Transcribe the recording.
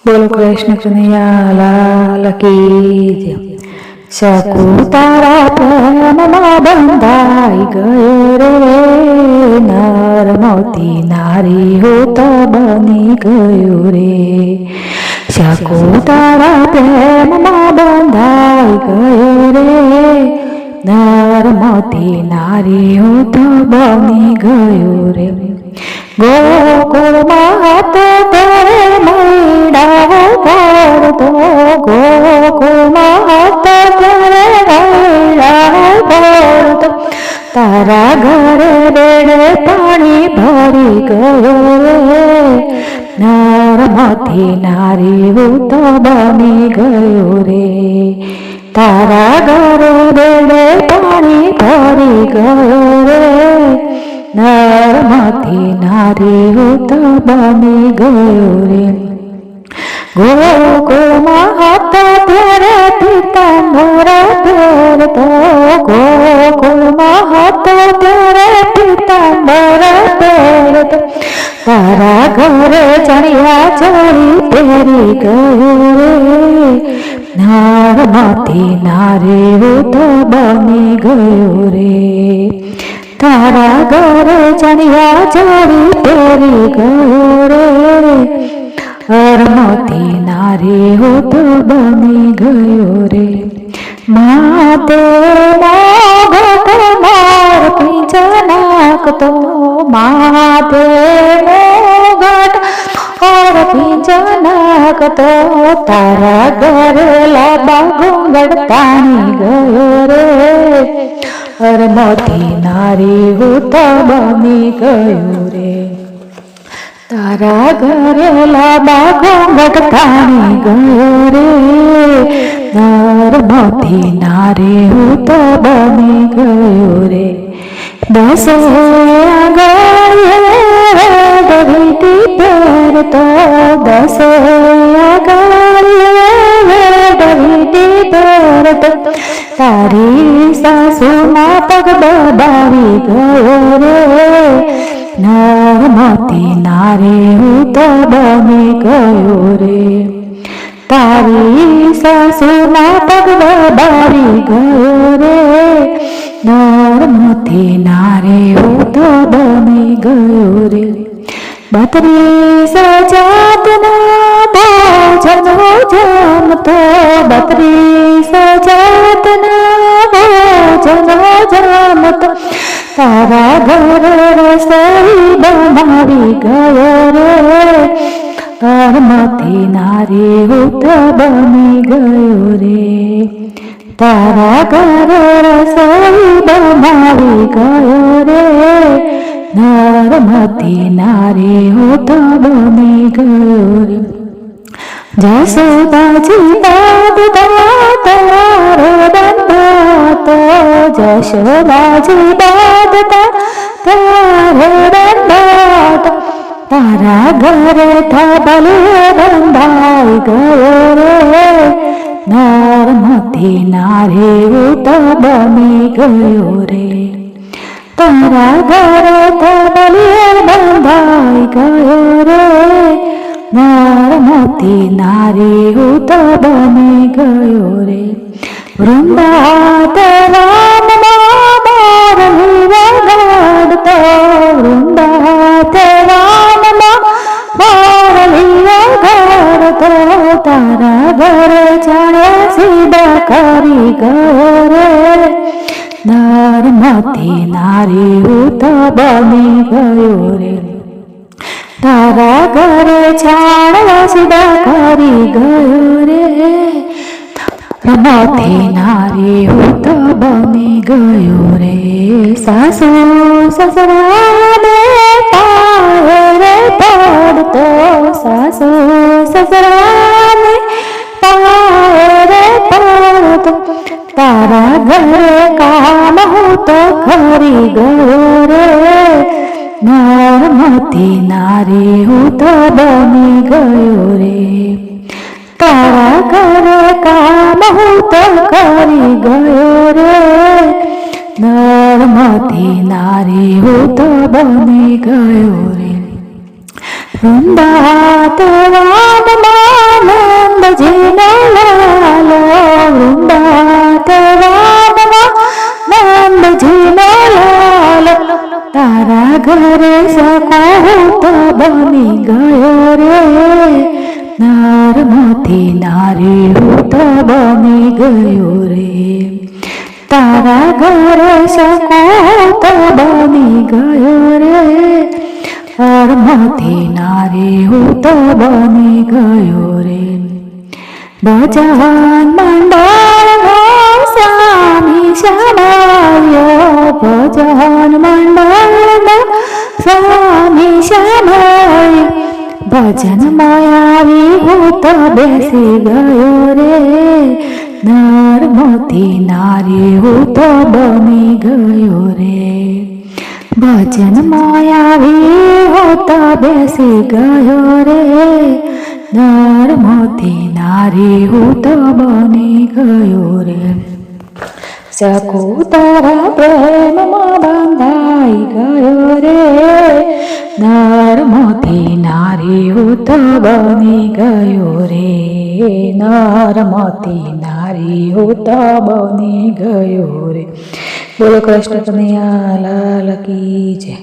બોલો કૃષ્ણ કનૈયા લાલ કી જય. શકુંતલા પ્રેમમાં બંધાઈ ગયો રે, નર મોતી નારી હું તો બની ગયો રે. શકુંતલા પ્રેમમાં બંધાઈ ગયો રે, નર મોતી નારી હું તો બની ગયો રે. ગોકુળમાં હતો ત્યારે મૈડાઓ પડતો, ગોકુળમાં હતો ત્યારે મૈડાઓ પડતો. તારા ઘરે બેડે પાણી ભરી ગયો રે, નરમાંથી નારી હું તો બની ગયો રે. તારા ઘરે બેડે પાણી ભરી ગયો રે, નરમાંથી નારી હું તો બની ગયો રે. ગોકુળમાં હતો ત્યારે પીતાંબર પહેરતો, ગોકુળમાં હતો ત્યારે પીતાંબર પહેરતો. તારા ઘરે ચણિયા ચોળી પહેરી ગયો રે, નરમાંથી નારી હું તો બની ગયો રે. તારા ઘરે ચણિયા ચોળી પહેરી ગયો રે, નરમાંથી નારી હું તો બની ગયો રે. માતે મોગટ માર પીંછા નાખતો, માતે મોગટ માર પીંછા નાખતો. તારા ઘરે લાંબા ઘૂંઘટ તાણી ગયો રે, નરમાંથી નારી હું તો બની ગયો રે. તારા ઘરે લાંબા ઘૂંઘટ તાણી ગયો રે, નરમાંથી નારી હું તો બની ગયો રે. દસે આંગળીએ વેડવીટી પહેરતો, દસે આંગળીએ વેડવીટી પહેરતો. તારી સાસુના પગ દબાવી ગયો રે, નરમાંથી નારી હું તો બની ગયો રે. તારી સાસુના પગ દબાવી ગયો રે, નરમાંથી નારી હું તો બની ગયો રે. 32 જાતના ભોજનો જમતો, 32 જાતના ભોજનો જમતો. તારા ઘરે રસોઈ બનાવી ગયો રે, નરમાંથી નારી હું તો બની ગયો રે. તારા ઘરે રસોઈ બનાવી ગયો રે, નરમાંથી નારી હું તો બની ગયો રે. જશોદાજી બાદ તારો બંધાતો, જશોદાજી બાદ તારો બંધાતો. તારા ઘરે થબલે બંધાઈ ગયો રે, નરમાંથી નારી હું તો બની ગયો રે. તારા ઘરે થબલે બંધાઈ ગયો રે, નરમાંથી નારી હું તો બની ગયો રે. વૃંદાવનમાં મોરલી વગાડતો, વૃંદાવનમાં મોરલી વગાડતો. તારા ઘરે ચણ્યા સીધા કરી ગયો રે, નરમાંથી નારી હું તો બની ગયો રે. તારા ઘરે છાણવા સીધા કરી ગયો રે, નરમાંથી નારી હું તો બની ગયો રે. સાસુ સસરાને પાયે રે પડતો, સાસુ સસરાને પાયે રે પડતો. તારા ઘરે કામ હું તો કરી ગયો રે, નરમાંથી નારી હું તો બની ગયો રે. તારા ઘરે કામ હું તો કરી ગયો રે, નરમાંથી નારી હું તો બની ગયો રે. વૃંદાવનમાં નરમાંથી નારી હું તો બની ગયો રે તારા ઘરે શકૂત બની ગયો રે નરમાંથી નારી હું તો બની ગયો રે ભજન મંડળ સ્વામી શમાયો ભજન મંડળ સ્વામી શમાયો ભજનમાં આવી હું તો બેસી ગયો રે નરમાંથી નારી હું તો બની ગયો રે ભજનમાં આવી હું તો બેસી ગયો રે નરમાંથી નારી હું તો બની ગયો રે શકૂતરા પ્રેમમાં બંધાઈ ગયો રે નરમાંથી નારી હું તો બની ગયો રે નરમાંથી નારી હું તો બની ગયો રે બોલો કૃષ્ણ કનૈયા લાલ કી જય